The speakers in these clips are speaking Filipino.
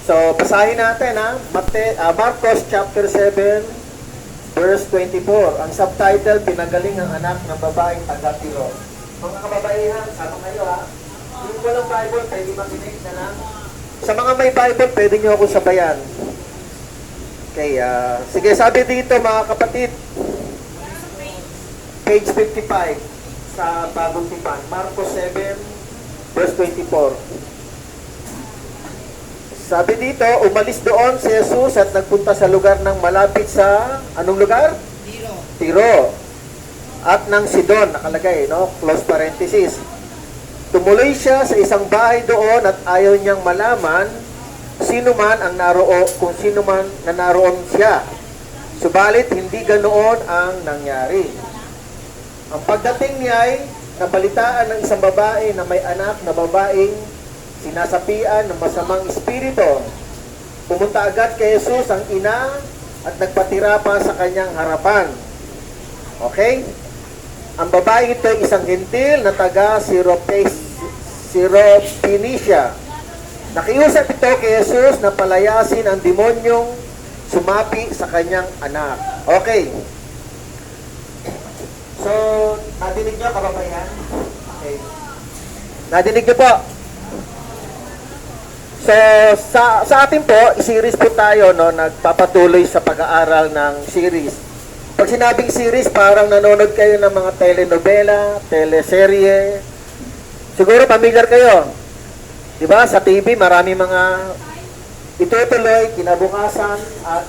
So, basahin natin Marcos chapter 7, verse 24. Ang subtitle, Pinagaling ang anak ng babaeng taga-Tiro. Mga kababaihan, sama kayo Yung walang Bible, pwede makinig na lang. Sa mga may Bible, pwede nyo ako sabayan. Okay, sige, sabi dito mga kapatid, page 55 sa Bagong Tipan, Marcos 7, verse 24. Sabi dito, umalis doon si Jesus at nagpunta sa lugar ng malapit sa, anong lugar? Tiro. At ng Sidon, nakalagay, close parenthesis. Tumuloy siya sa isang bahay doon at ayaw niyang malaman kung sino man na naroon siya. Subalit, hindi ganoon ang nangyari. Ang pagdating niya ay nabalitaan ng isang babae na may anak na babaeng sinasapian ng masamang espiritu. Pumunta agad kay Jesus ang ina at nagpatira pa sa kanyang harapan. Okay? Ang babae ito ay isang gentil na taga Syrophoenicia. Nakiusap ito kay Jesus na palayasin ang demonyong sumapi sa kanyang anak. Okay. So, nadinig nyo, kababayan? Okay. Nadinig nyo po? So, sa atin po, series po tayo, nagpapatuloy sa pag-aaral ng series. Pag sinabing series, parang nanonood kayo ng mga telenovela, teleserye. Siguro familiar kayo. Diba? Sa TV, marami mga itutuloy, kinabukasan, at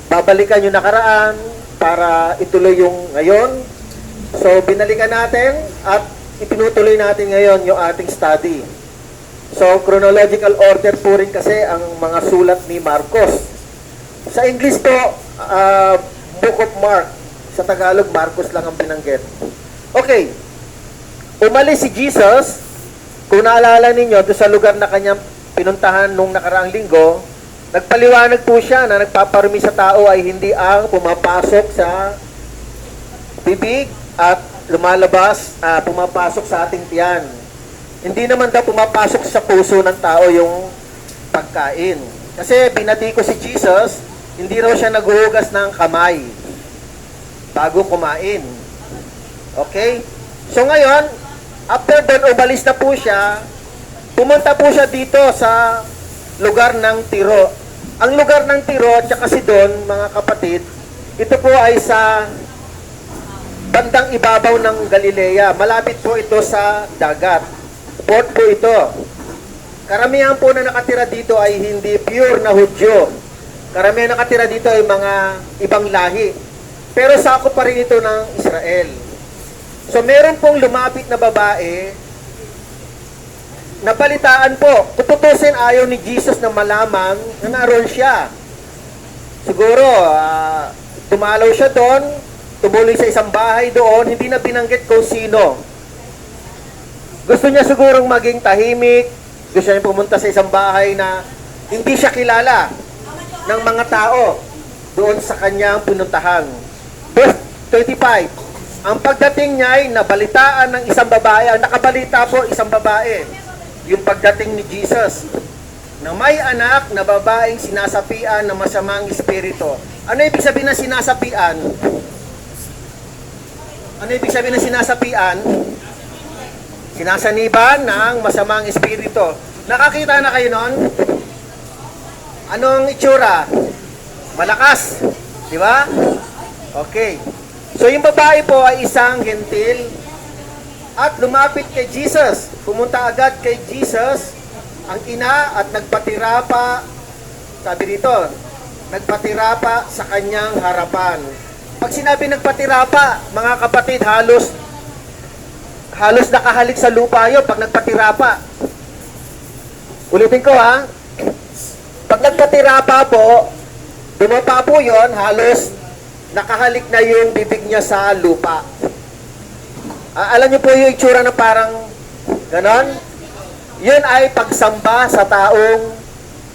babalikan yung nakaraan para ituloy yung ngayon. So, binalikan natin at itinutuloy natin ngayon yung ating study. So, chronological order po rin kasi ang mga sulat ni Marcos. Sa English po, Book of Mark. Sa Tagalog, Marcos lang ang binanggit. Okay. Umalis si Jesus. Kung naalala ninyo, doon sa lugar na kanyang pinuntahan nung nakaraang linggo, nagpaliwanag po siya na nagpaparumi sa tao ay hindi ang pumapasok sa bibig at lumalabas, pumapasok sa ating tiyan. Hindi naman daw pumapasok sa puso ng tao yung pagkain. Kasi binati ko si Jesus, hindi raw siya naghuhugas ng kamay bago kumain. Okay? So ngayon, after doon, umalis na po siya, pumunta po siya dito sa lugar ng Tiro. Ang lugar ng Tiro at saka Sidon, mga kapatid, ito po ay sa bandang ibabaw ng Galilea. Malapit po ito sa dagat. Port po ito. Karamihan po na nakatira dito ay hindi pure na Hudyo. Karamihan nakatira dito ay mga ibang lahi. Pero sakop pa rin ito ng Israel. So meron pong lumapit na babae, nabalitaan po, tututusin ayaw ni Jesus na malaman na naroon siya. Siguro, dumalaw siya doon, tumuloy sa isang bahay doon, hindi na binanggit kung sino. Gusto niya sigurong maging tahimik, gusto niya pumunta sa isang bahay na hindi siya kilala ng mga tao doon sa kanyang pinuntahan. Verse 25. Ang pagdating niya ay nabalitaan ng isang babae. Ang nakabalita po, isang babae. Yung pagdating ni Jesus. Na may anak na babaeng sinasapian ng masamang espiritu. Ano ibig sabihin ng sinasapian? Ano ibig sabihin ng sinasapian? Sinasaniban ng masamang espiritu. Nakakita na kayo nun? Anong itsura? Malakas. Di ba? Okay. So yung babae po ay isang gentil at lumapit kay Jesus. Pumunta agad kay Jesus ang ina at nagpatira pa, sabi dito, nagpatira pa sa kanyang harapan. Pag sinabi nagpatira pa, mga kapatid, halos nakahalik sa lupa yun pag nagpatira pa. Ulitin ko Pag nagpatira pa po, dumapa po yun, halos nakahalik na yung bibig niya sa lupa. Alam niyo po yung itsura na parang ganon? Yun ay pagsamba sa taong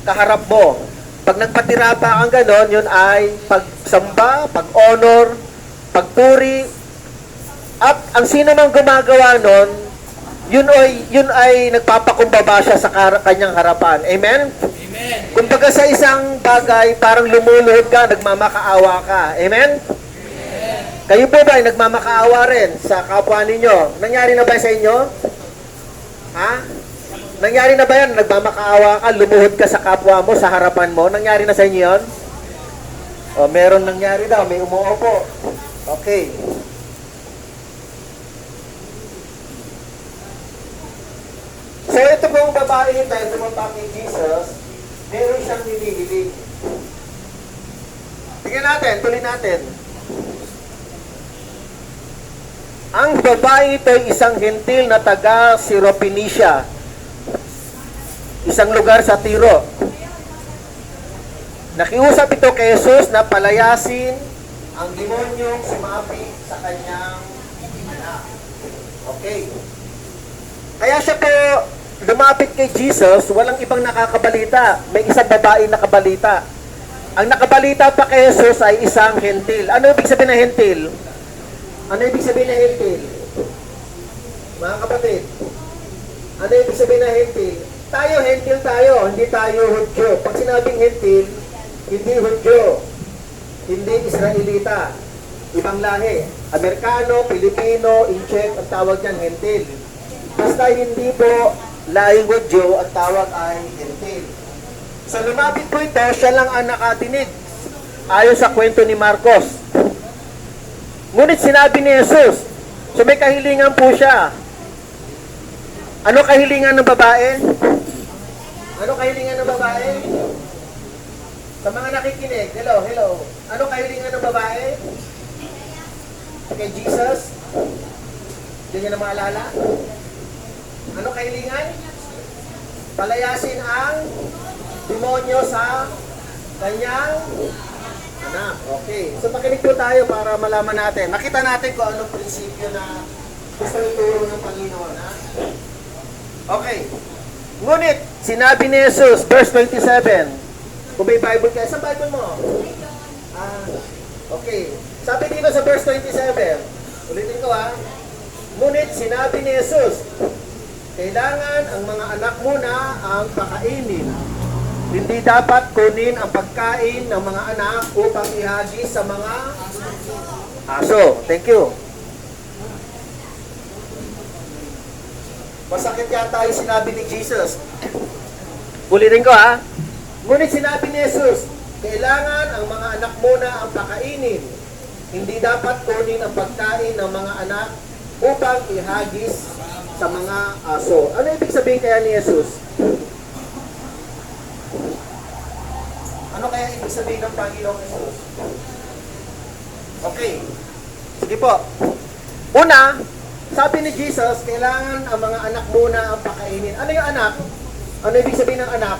kaharap mo. Pag nagpatira pa kang ganon, yun ay pagsamba, pag-honor, pagpuri. At ang sino mang gumagawa nun, yun ay nagpapakumbaba siya sa kanyang harapan. Amen? Kumbaga sa isang bagay, parang lumuluhod ka, nagmamakaawa ka. Amen? Kayo po ba ay nagmamakaawa rin sa kapwa ninyo? Nangyari na ba sa inyo? Ha? Nangyari na ba yan? Nagmamakaawa ka, lumuhod ka sa kapwa mo, sa harapan mo? Nangyari na sa inyo yun? O, meron nangyari daw, may umuopo. Okay. So, ito pong babae dahil dumapak ni Jesus, meron siyang hinihiling. Tingnan natin, tuloy natin. Ang babae ito ay isang hentil na taga Syrophoenicia, isang lugar sa Tiro. Nakiusap ito kay Jesus na palayasin ang demonyong sumapit sa kanyang anak. Okay. Kaya siya po lumapit kay Jesus, walang ibang nakakabalita. May isang babae nakabalita. Ang nakabalita pa kay Jesus ay isang hentil. Ano ibig sabihin ng hentil? Ano ibig sabihin ng hentil? Mga kapatid, ano ibig sabihin ng hentil? Tayo, hentil tayo, hindi tayo Hudyo. Pag sinabing hentil, hindi Hudyo, hindi Israelita, ibang lahi. Amerikano, Pilipino, Incheck, ang tawag niyan hentil. Basta hindi po lahing Hudyo, ang tawag ay hentil. Sa lumapit po ito, siya lang ang nakatinig. Ayon sa kwento ni Marcos. Ngunit sinabi ni Jesus, so may kahilingan po siya. Ano kahilingan ng babae? Ano kahilingan ng babae? Sa mga nakikinig, hello, hello. Ano kahilingan ng babae? Kay Jesus? Hindi niya na maalala? Ano kahilingan? Palayasin ang demonyo sa kanyang anak. Okay. So makinig po tayo para malaman natin. Makita natin kung anong prinsipyo na gusto ituro ng Panginoon. Ha? Okay. Ngunit, sinabi ni Jesus, verse 27. Kung may Bible kayo, sa Bible mo? Okay. Sabi dito sa verse 27. Ulitin ko ha. Ngunit, sinabi ni Jesus, kailangan ang mga anak mo na ang pakainin. Hindi dapat kunin ang pagkain ng mga anak upang ihagis sa mga aso. Thank you. Masakit yata yung sinabi ni Jesus. Ulitin ko ha. Ngunit sinabi ni Jesus, kailangan ang mga anak mo na ang pakainin. Hindi dapat kunin ang pagkain ng mga anak upang ihagis sa mga aso. Ano ibig sabihin kaya ni Jesus? Ano kaya ibig sabihin ng Panginoong Jesus? Okay. Sige po. Una, sabi ni Jesus, kailangan ang mga anak muna ang pakainin. Ano yung anak? Ano ibig sabihin ng anak?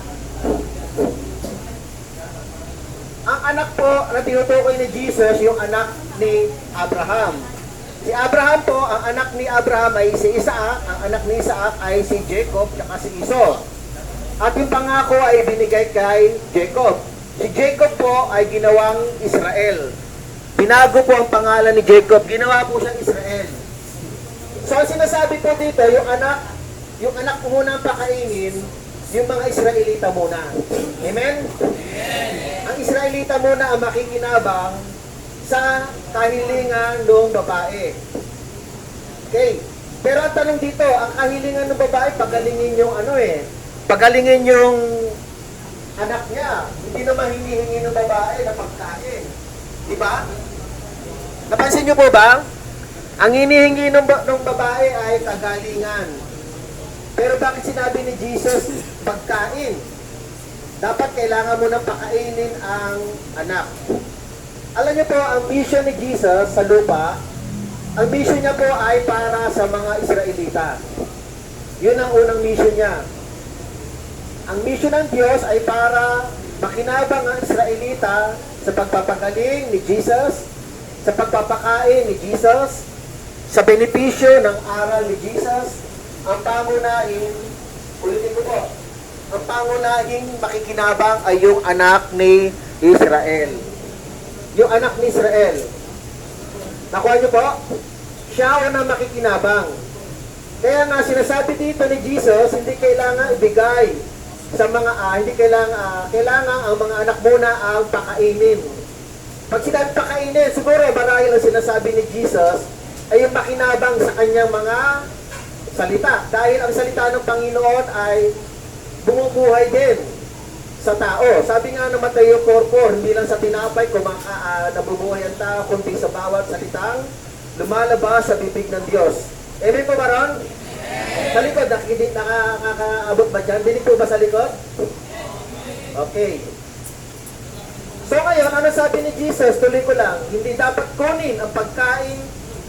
Ang anak po na tinutukoy ni Jesus, yung anak ni Abraham. Si Abraham po, ang anak ni Abraham ay si Isaac, ang anak ni Isaac ay si Jacob, at si Esau. At yung pangako ay binigay kay Jacob. Si Jacob po ay ginawang Israel. Binago po ang pangalan ni Jacob, ginawa po siyang Israel. So ang sinasabi po dito, yung anak po muna ang pakainin, yung mga Israelita muna. Amen? Ang Israelita muna ang makikinabang sa kahilingan ng babae. Okay. Pero ang tanong dito, ang kahilingan ng babae, pagalingin yung pagalingin yung anak niya. Hindi naman hinihingi ng babae na pagkain. Di ba? Napansin niyo po ba? Ang hinihingi ng babae ay kagalingan. Pero bakit sinabi ni Jesus pagkain? Dapat kailangan mo nang pakainin ang anak. Alam niyo po, ang mission ni Jesus sa lupa, ang mission niya po ay para sa mga Israelita. Yun ang unang mission niya. Ang mission ng Diyos ay para makinabang ang Israelita sa pagpapagaling ni Jesus, sa pagpapakain ni Jesus, sa benepisyo ng aral ni Jesus. Ang pangunahing, ulitin ko po, ang pangunahing makikinabang ay yung anak ni Israel. Yung anak ni Israel. Nakuha niyo po? Siya ang makikinabang. Kaya nga sinasabi dito ni Jesus, hindi kailangan ibigay sa mga hindi kailangan ang mga anak muna ang pakainin. Pag sinabi pakainin, siguro marahil ang sinasabi ni Jesus ay yung makinabang sa kanyang mga salita. Dahil ang salita ng Panginoon ay bumubuhay din sa tao. Sabi nga ng Mateo 4:4, hindi lang sa tinapay nabubuhay ang tao, kundi sa bawat salitang lumalabas sa bibig ng Diyos. Amen po ba ron? Sa likod, nakakaabot ba dyan? Dinig po ba sa likod? Okay. So ngayon, ano sabi ni Jesus? Tuloy ko lang, hindi dapat kunin ang pagkain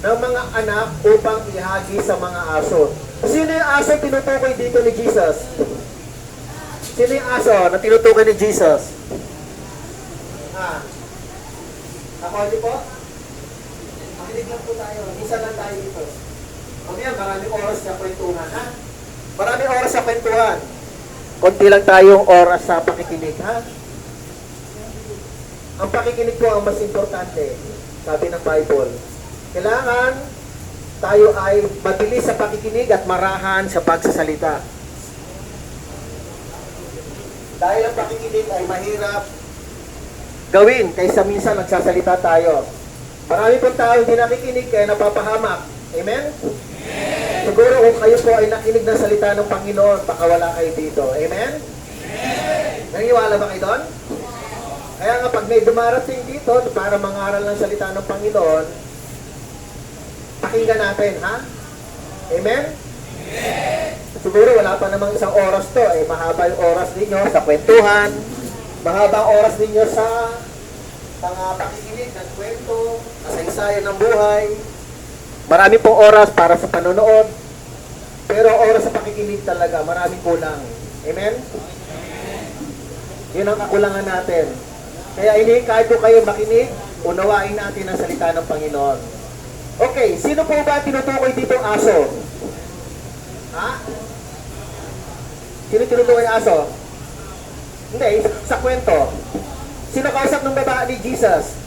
ng mga anak upang ihagi sa mga aso. Sino yung aso tinutukoy dito ni Jesus? Sino yung aso na tinutukoy ni Jesus? Ako hindi po? Makinig lang po tayo. Isa lang tayo dito. Mamaya, maraming oras sa kwentuhan, ha? Maraming oras sa kwentuhan. Konti lang tayong oras sa pakikinig, ha? Ang pakikinig po ang mas importante, sabi ng Bible. Kailangan tayo ay mabilis sa pakikinig at marahan sa pagsasalita. Dahil ang pakikinig ay mahirap gawin kaysa minsan nagsasalita tayo. Marami pong tao hindi nakikinig kaya napapahamak. Amen? Siguro kung kayo po ay nakinig ng salita ng Panginoon, baka wala kayo dito. Amen? Nangiwala ba kayo doon? Kaya nga pag may dumarating dito para mangaral ng salita ng Panginoon, pakinggan natin, ha? Amen? Siguro wala pa namang isang oras to. Mahaba yung oras ninyo sa kwentuhan. Mahaba ang oras ninyo sa mga pakikinig ng kwento, kasaysayan ng buhay. Marami pong oras para sa panonood. Pero oras sa pakikinig talaga, maraming kulang. Amen? Yun ang kakulangan natin. Kaya kahit po kayo makinig, unawain natin ang salita ng Panginoon. Okay, sino po ba tinutukoy dito aso? Ha? Sino tinutukoy aso? Hindi, sa kwento. Sino kausap ng babae ni Jesus?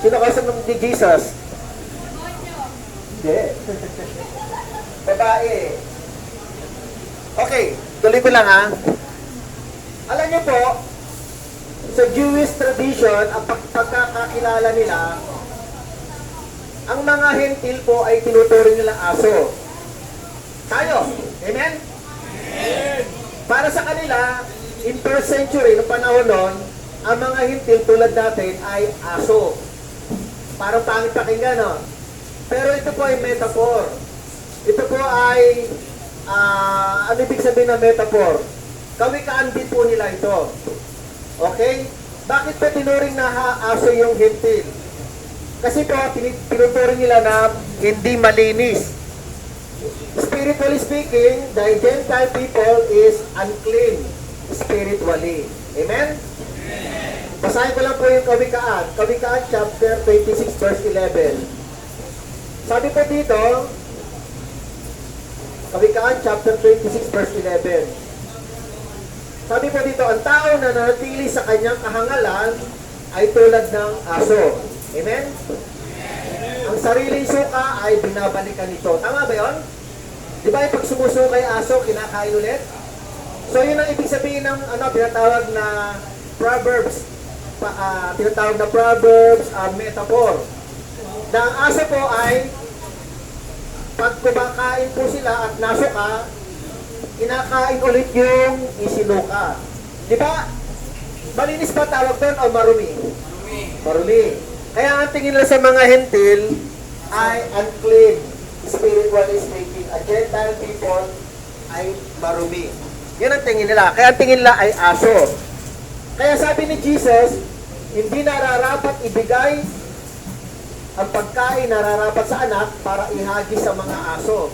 Sino kausap ng ni Jesus? Hindi. Babae. Okay, tuloy ko lang, ha. Alam niyo po, sa Jewish tradition, ang pagkakakilala nila, ang mga hentil po ay tinuturing nilang aso. Tayo. Amen? Amen. Para sa kanila, in first century, noong panahon nun, ang mga hentil tulad natin ay aso. Parang pangit pakinggan, no? Pero ito po ay metaphor. Ito po ay, ano ibig sabihin ng metaphor? Kawikaan din po nila ito. Okay? Bakit pa tinuring na aso yung hentil? Kasi po, tinuturing nila na hindi malinis. Spiritually speaking, the Gentile people is unclean spiritually. Amen? Basahin ko lang po yung Kawikaan. Kawikaan chapter 26 verse 11. Sabi po dito, Kawikaan chapter 26 verse 11. Sabi po dito, ang tao na nanatili sa kanyang kahangalan ay tulad ng aso. Amen? Ang sariling suka ay binabalikan nito. Tama ba yun? Di ba yung pag sumusukay aso, kinakain ulit? So yun ang ibig sabihin ng tinatawag na Proverbs. Tinatawag na Proverbs metaphor. Na ang aso po ay pag kumakain po sila at nasuka, kinakain ulit yung isinuka. Di ba? Malinis ba tawag doon o marumi? Marumi. Kaya ang tingin nila sa mga hentil ay unclean, spiritually speaking. A Gentile people ay marumi. Yan ang tingin nila. Kaya ang tingin nila ay aso. Kaya sabi ni Jesus, hindi nararapat ibigay ang pagkain nararapat sa anak para ihagi sa mga aso.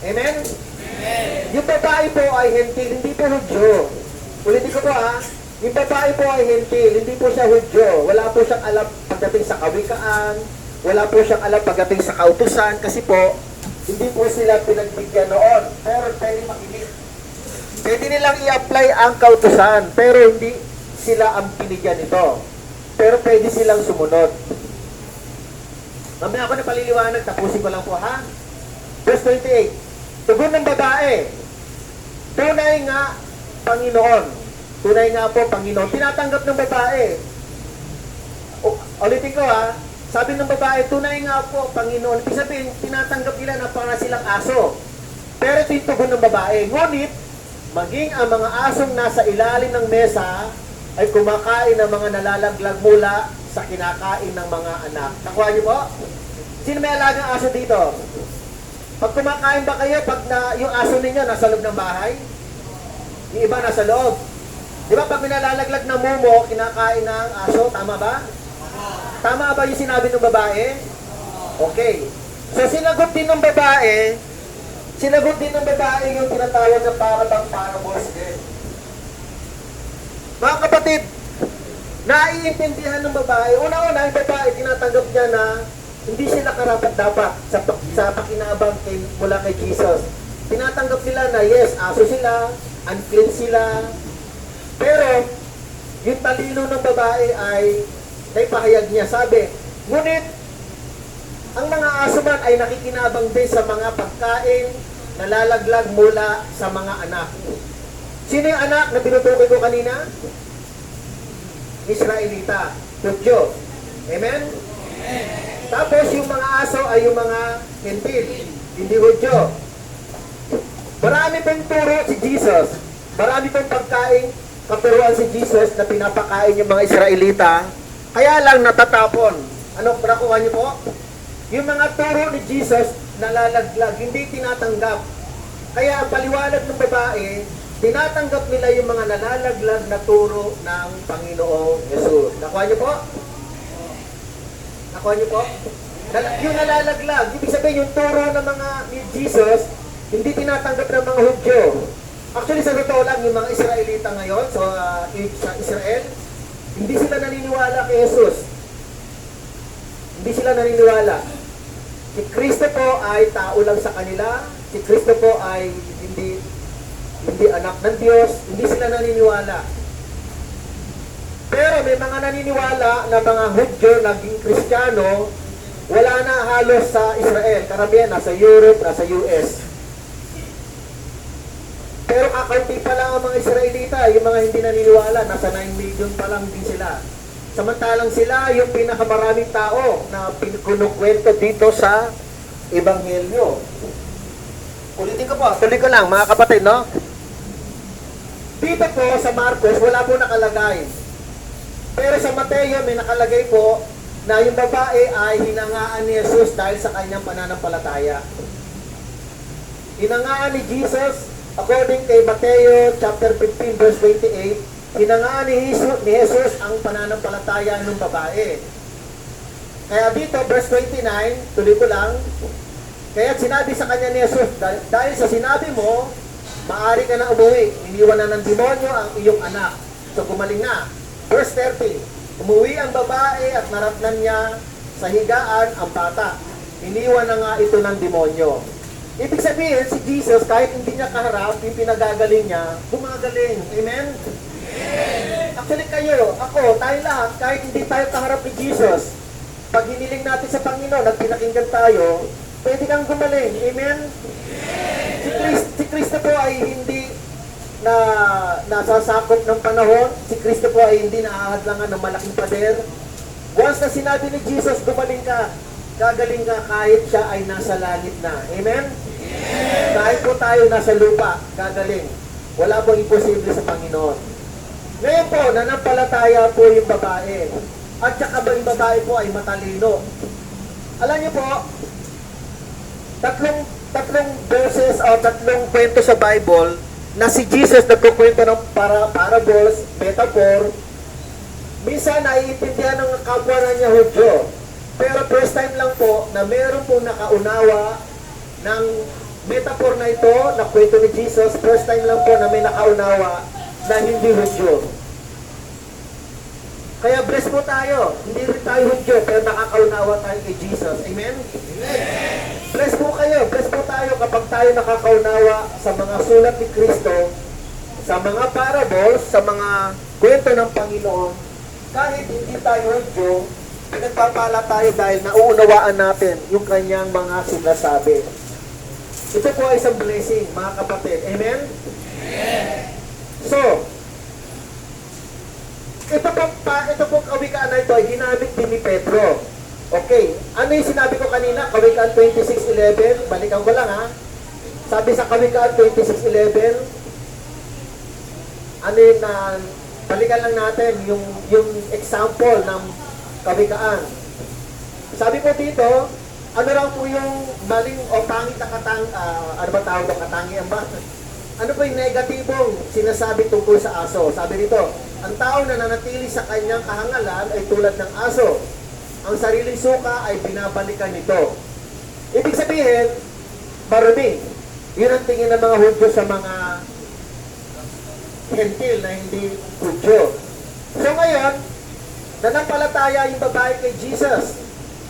Amen? Amen. Yung babae po ay hentil, hindi po Hudyo. Ulitin ko po, ha. Yung babae po ay hentil, hindi po siya Hudyo. Wala po siyang alam pagdating sa kawikaan, wala po siyang alam pagdating sa kautusan, kasi po, hindi po sila pinagbigyan noon. Pero pwede makinig. Pwede nilang i-apply ang kautusan, pero hindi sila ang binigyan nito. Pero pwede silang sumunod. Mamaya ako na paliliwanag, tapusin ko lang po, ha? Verse 28. Tugon ng babae, Tunay nga Panginoon. Tunay nga po Panginoon. Tinatanggap ng babae. Ulitin ko ha. Sabi ng babae, tunay nga po Panginoon. Ibig sabihin, tinatanggap nila na para silang aso. Pero ito yung tugon ng babae. Ngunit, maging ang mga asong nasa ilalim ng mesa ay kumakain ng mga nalalaglag mula sa kinakain ng mga anak. Nakuha niyo po? Sino may alagang aso dito? Pag kumakain ba kayo, pag yung aso ninyo nasa loob ng bahay? Yung iba nasa loob. Di ba pag minalalaglag ng mumo, kinakain ng aso, tama ba? Tama ba yung sinabi ng babae? Okay. So sinagot din ng babae yung tinatawag na parabang parables din. Mga kapatid, naiintindihan ng babae, una-una yung babae, tinatanggap niya na hindi sila karapat-dapat sa pakinabang mula kay Jesus. Tinatanggap nila na yes, aso sila, unclean sila. Pero, yung talino ng babae ay naipahayag niya. Sabi, ngunit, ang mga aso man ay nakikinabang din sa mga pagkain na lalaglag mula sa mga anak. Sino yung anak na binutukoy ko kanina? Israelita, Hudyo. Amen? Tapos yung mga aso ay yung mga Gentil, hindi Hudyo. Marami pang turo si Jesus. Marami pang pagkain, katuruan si Jesus na pinapakain yung mga Israelita. Kaya lang natatapon. Ano, nakuha niyo po? Yung mga turo ni Jesus nalalaglag, hindi tinatanggap. Kaya ang paliwanag ng babae, tinatanggap nila yung mga nalalaglag na turo ng Panginoong Jesus. Nakuha niyo po? Nakuha niyo po? Yung nalalaglag, ibig sabihin yung turo ng mga ni Jesus, hindi tinatanggap ng mga Hudyo. Actually, sa totoo lang, yung mga Israelita ngayon, sa Israel, hindi sila naniniwala kay Jesus. Hindi sila naniniwala. Si Kristo po ay tao lang sa kanila. Si Kristo po ay hindi anak ng Diyos. Hindi sila naniniwala. Pero may mga naniniwala na mga Hudyo, naging Kristiyano, wala na halos sa Israel. Karamihan, nasa Europe, nasa US. Pero kakaunti pa lang ang mga Israelita, yung mga hindi naniniwala, nasa 9 million pa lang din sila. Samantalang sila yung pinakamaraming tao na pinukwento dito sa Ebanghelyo. Ulitin ko po, tuloy ko lang mga kapatid, no? Dito po sa Marcos, wala po nakalagay. Pero sa Mateo, may nakalagay po na yung babae ay hinangaan ni Jesus dahil sa kanyang pananampalataya. Hinangaan ni Jesus, according kay Mateo chapter 15 verse 28, hinangaan ni Jesus ang pananampalataya ng babae. Kaya dito, verse 29, tuloy ko lang, kaya sinabi sa kanya ni Jesus, dahil sa sinabi mo, maaari ka na umuwi, iniwan na ng demonyo ang iyong anak. So gumaling na. Verse 30, umuwi ang babae at naratnan niya sa higaan ang bata. Iniwan na nga ito ng demonyo. Ibig sabihin, si Jesus, kahit hindi niya kaharap, yung pinagagaling niya, gumagaling. Amen? Actually kayo, ako, tayo lahat, kahit hindi tayo kaharap ni Jesus, pag hiniling natin sa Panginoon at pinakinggan tayo, pwede kang gumaling. Amen? Si Kristo po ay hindi na nasasakop ng panahon. Si Kristo po ay hindi naahadlangan ng malaking pader. Once na sinabi ni Jesus, gumaling ka, gagaling ka kahit siya ay nasa langit na. Amen? Kahit po tayo nasa lupa, gagaling. Wala pong imposible sa Panginoon. Ngayon po, nanampalataya po yung babae. At saka ba yung babae po ay matalino. Alam niyo po, tatlong verses o tatlong kwento sa Bible na si Jesus nagkukwento ng parables, metaphor. Minsan naiintindihan ng kapwa na niya Hudyo. Pero first time lang po na meron pong nakaunawa ng metaphor na ito, na kwento ni Jesus. First time lang po na may nakaunawa na hindi Hudyo. Kaya bless po tayo. Hindi rin tayo Hudyo, pero nakakaunawa tayo kay Jesus. Amen? Bless po kayo. Bless po tayo kapag tayo nakakaunawa sa mga sulat ni Kristo, sa mga parables, sa mga kwento ng Panginoon. Kahit hindi tayo Hudyo, pinagpapala tayo dahil nauunawaan natin yung kanyang mga sinasabi. Ito po ay isang blessing, mga kapatid. Amen? ito ay ginamit din ni Pedro. Okay, ano yung sinabi ko kanina? Kawikaan 26:11, balikan ko lang ha. Sabi sa Kawikaan 26:11, ano yun na, balikan lang natin yung example ng Kawikaan. Sabi ko dito, ano lang po yung maling o pangit na ano ba tawag ang katangian ba? Ano po yung negatibong sinasabi tungkol sa aso? Sabi dito, ang tao na nanatili sa kanyang kahangalan ay tulad ng aso. Ang sariling suka ay binabalikan nito. Ibig sabihin, marumi. Yun ang tingin ng mga Hudyo sa mga Gentil na hindi Hudyo. So ngayon, nanampalataya yung babae kay Jesus.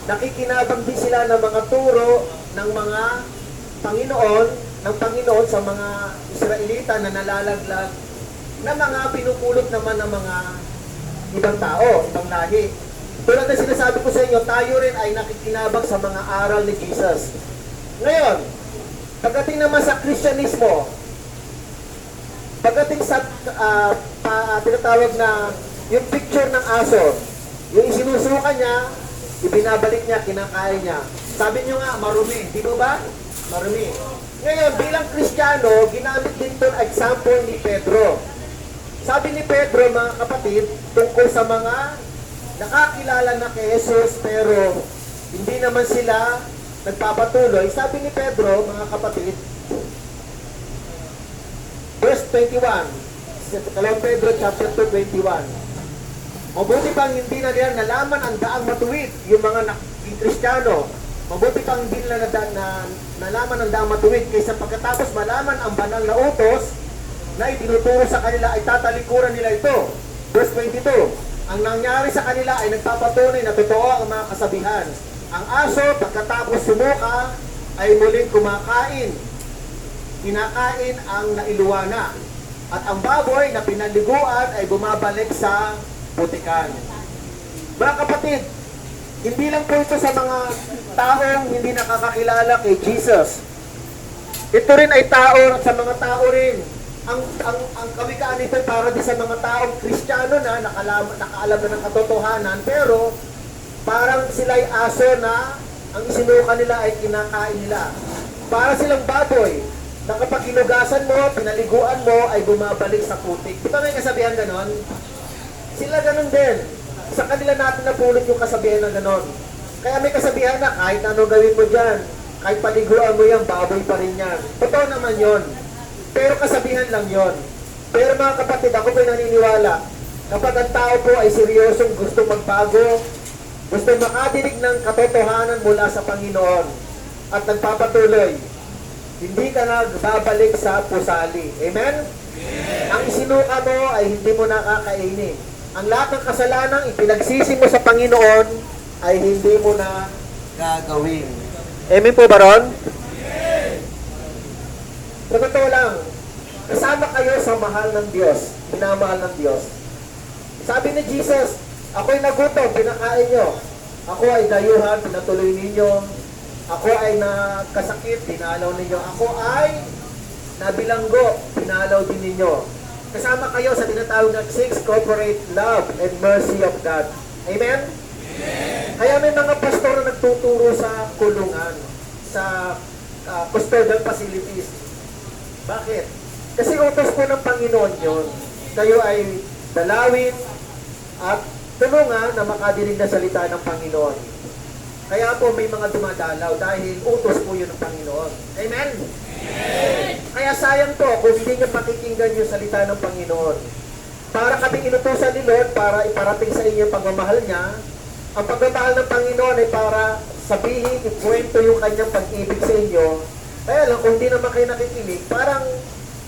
Nakikinabang din sila ng mga turo ng mga Panginoon sa mga Israelita na nalalaglag na mga pinupulot naman ng mga ibang tao, ibang lahi. Tulad na sinasabi ko sa inyo, tayo rin ay nakikinabang sa mga aral ni Jesus. Ngayon, pagdating naman sa Kristyanismo, pagdating sa tinatawag na yung picture ng aso, yung isinusuka niya, ibinabalik niya, kinakain niya. Sabi niyo nga, marumi. Di ba? Marumi. Ngayon, bilang Kristiyano, ginamit din itong example ni Pedro. Sabi ni Pedro, mga kapatid, tungkol sa mga nakakilala na kay Jesus, pero hindi naman sila nagpapatuloy. Sabi ni Pedro, mga kapatid, verse 21, Pedro chapter 2, 21, mabuti pang hindi na nila nalaman ang daang matuwid, yung mga Kristiyano, mabuti pang hindi nila nalaman ang daang matuwid, kaysa pagkatapos malaman ang banal na utos na itinuturo sa kanila ay tatalikuran nila ito. Verse 22, ang nangyari sa kanila ay nagpapatunay na totoo ang mga kasabihan. Ang aso, pagkatapos sumuka, ay muling kumakain. Kinakain ang nailuwana. At ang baboy na pinaliguan ay bumabalik sa putikan. Mga kapatid, hindi lang po ito sa mga taong hindi nakakakilala kay Jesus. Ito rin ay tao sa mga tao rin. Ang kawikaan nito para din sa mga taong Kristiyano na nakaalam na ng katotohanan, pero parang sila'y aso na ang isinuka nila ay kinakain nila. Para silang baboy na kapag hinugasan mo, pinaliguan mo, ay bumabalik sa putik. Di ba may kasabihan ganon? Sila ganon din. Sa kanila natin napulot yung kasabihan na ganon. Kaya may kasabihan na kahit ano gawin mo dyan, kahit paliguan mo yan, baboy pa rin yan. Totoo naman yon. Pero kasabihan lang yon. Pero mga kapatid, ako po'y naniniwala, kapag ang tao po ay seryosong gusto magbago, gusto makadinig ng katotohanan mula sa Panginoon, at nagpapatuloy, hindi ka nagbabalik sa pusali. Amen? Amen. Ang isinuka mo ay hindi mo nakakainin. Ang lahat ng kasalanan ipinagsisi mo sa Panginoon ay hindi mo na gagawin. Amen po, Baron? Sa totoo lang, kasama kayo sa mahal ng Diyos, minamahal ng Diyos. Sabi ni Jesus, ako'y nagutom, pinakain nyo. Ako ay dayuhan, pinatuloy ninyo. Ako ay nakasakit, pinalaw ninyo. Ako ay nabilanggo, pinalaw din ninyo. Kasama kayo sa tinatawag na 6 corporate love and mercy of God. Amen? Amen. Kaya may mga pastor na nagtuturo sa kulungan, sa custodial facilities. Bakit? Kasi utos po ng Panginoon yun. Kayo ay dalawin at tulungan na makadinig na salita ng Panginoon. Kaya po may mga dumadalaw dahil utos po yun ng Panginoon. Amen? Amen. Kaya sayang po kung hindi nyo pakikinggan yung salita ng Panginoon. Para kami inutusan ni Lord para iparating sa inyo yung pagmamahal niya. Ang pagmamahal ng Panginoon ay para sabihin, ikwento yung kanyang pag-ibig sa inyo. Kaya lang, kung hindi naman kayo nakikinig, parang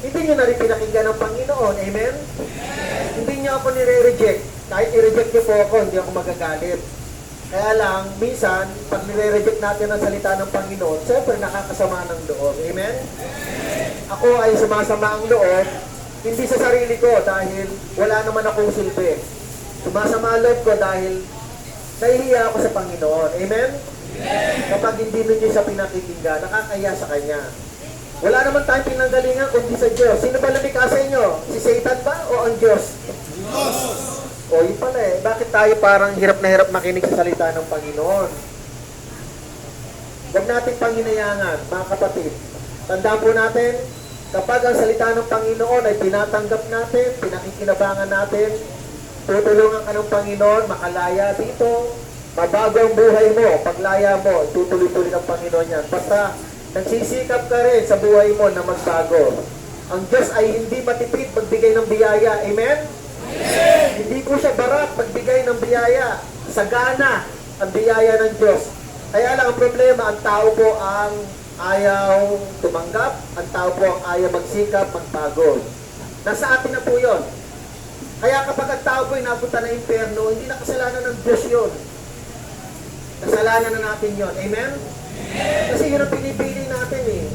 hindi nyo na rin pinakinggan ng Panginoon. Amen? Amen. Hindi nyo ako nire-reject. Kahit i-reject nyo po ako, hindi ako magagalit. Kaya lang, minsan, pag nire-reject natin ang salita ng Panginoon, siyempre nakakasama ng loob. Amen? Amen. Ako ay sumasama ang loob, hindi sa sarili ko dahil wala naman akong silbi. Sumasama ang loob ko dahil nahihiya ako sa Panginoon. Amen? Kapag hindi ninyo siya pinakikinggan, nakakaya sa Kanya. Wala naman tayong pinanggalingan kundi sa Diyos. Sino ba lumikha sa inyo? Si Satan ba o ang Diyos? Diyos! O, yun pala eh. Bakit bakit tayo parang hirap na hirap makinig sa salita ng Panginoon? Huwag natin panghinayangan, mga kapatid. Tandaan po natin, kapag ang salita ng Panginoon ay tinatanggap natin, pinakikinabangan natin, tutulungan ka ng Panginoon, makalaya dito, mabago ang buhay mo, paglaya mo, tutuloy-tuloy ng Panginoon yan. Basta nagsisikap ka rin sa buhay mo na magbago. Ang Diyos ay hindi matipid magbigay ng biyaya. Amen? Amen! Hindi po siya barat magbigay ng biyaya. Sagana ang biyaya ng Diyos. Kaya lang ang problema, ang tao po ang ayaw tumanggap, ang tao po ang ayaw magsikap, magbago. Nasa atin na po yun. Kaya kapag ang tao po ay napunta ng impyerno, hindi na kasalanan ng Diyos yun. Kasalanan na natin yun. Amen? Kasi yun ang pinipili natin eh.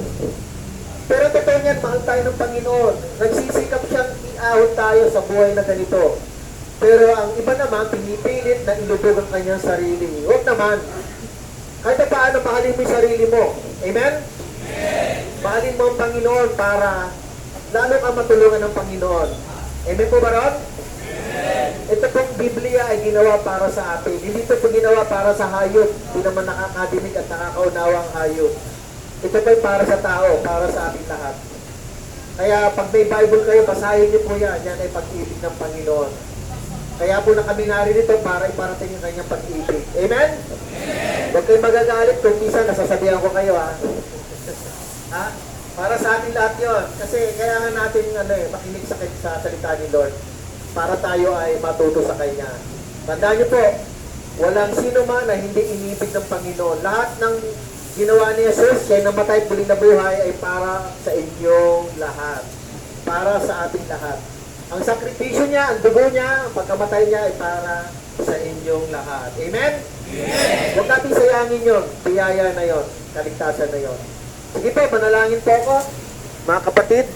Pero totoo niyan, mahal tayo ng Panginoon. Nagsisikap siyang iahon tayo sa buhay na ganito. Pero ang iba naman, pinipilit na ilubog ang kanyang sarili. Huwag naman. Kahit na paano, mahalin mo yung sarili mo. Amen? Mahalin mo ang Panginoon para lalo kang matulungan ng Panginoon. Amen po ba ron? Ito pong Biblia ay ginawa para sa atin. Hindi ito po ginawa para sa hayop. Hindi naman nakakadinig at nakakaunawa ang hayop. Ito po ay para sa tao, para sa ating lahat. Kaya pag may Bible kayo, basahin niyo po yan. Yan ay pag-ibig ng Panginoon. Kaya po na kami naririto para iparating yung kanyang pag-ibig. Amen? Huwag kayong magagalit kung minsan nasasabihan ko kayo ha. Ha? Para sa ating lahat yun. Kasi kailangan natin makinig sa salita ni Lord para tayo ay matuto sa Kanya. Tandaan niyo po, walang sino man na hindi inibig ng Panginoon. Lahat ng ginawa ni Jesus, siya namatay at muling nabuhay ay para sa inyong lahat. Para sa ating lahat. Ang sakripisyo niya, ang dugo niya, ang pagkamatay niya ay para sa inyong lahat. Amen? Amen! Huwag natin sayangin yun. Biyaya na yun. Kaligtasan na yun. Sige po, manalangin po ako. Mga kapatid,